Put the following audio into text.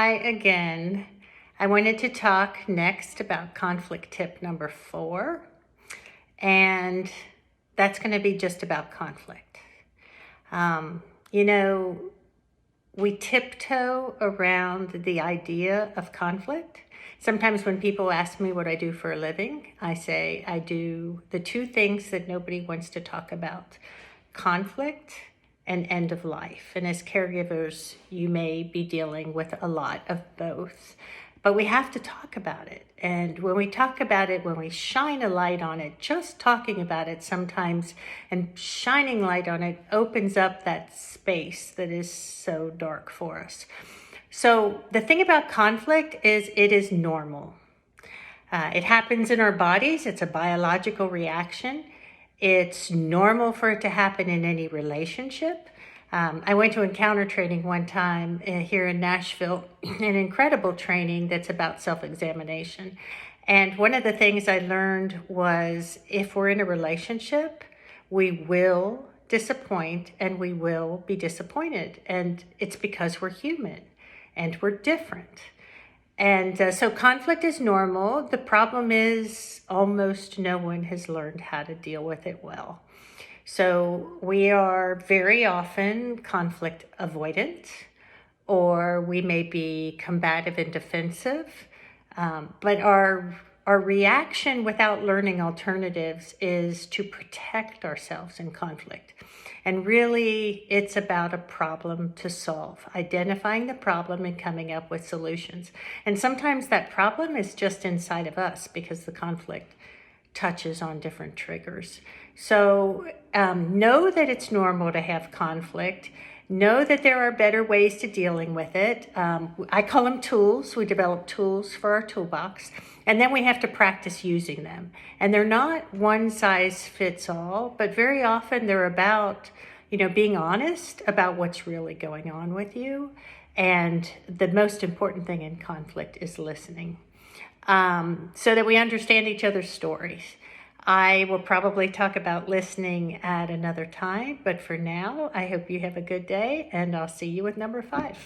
Hi again. I wanted to talk next about conflict tip number 4, and that's going to be just about conflict. You know, we tiptoe around the idea of conflict. Sometimes when people ask me what I do for a living, I say I do the 2 things that nobody wants to talk about: conflict and end of life. And as caregivers, you may be dealing with a lot of both, but we have to talk about it. And when we talk about it, when we shine a light on it, just talking about it sometimes and shining light on it opens up that space that is so dark for us. So the thing about conflict is it is normal. It happens in our bodies. It's a biological reaction. It's normal for it to happen in any relationship. I went to encounter training one time here in Nashville, an incredible training that's about self-examination. And one of the things I learned was if we're in a relationship, we will disappoint and we will be disappointed. And it's because we're human and we're different. And so conflict is normal. The problem is almost no one has learned how to deal with it well. So we are very often conflict avoidant, or we may be combative and defensive. But our reaction without learning alternatives is to protect ourselves in conflict. And really, it's about a problem to solve, identifying the problem and coming up with solutions. And sometimes that problem is just inside of us because the conflict touches on different triggers. So know that it's normal to have conflict. Know that there are better ways to dealing with it. I call them tools. We develop tools for our toolbox, and then we have to practice using them. And they're not one size fits all, but very often they're about, being honest about what's really going on with you. And the most important thing in conflict is listening, so that we understand each other's stories. I will probably talk about listening at another time, but for now, I hope you have a good day, and I'll see you with number 5.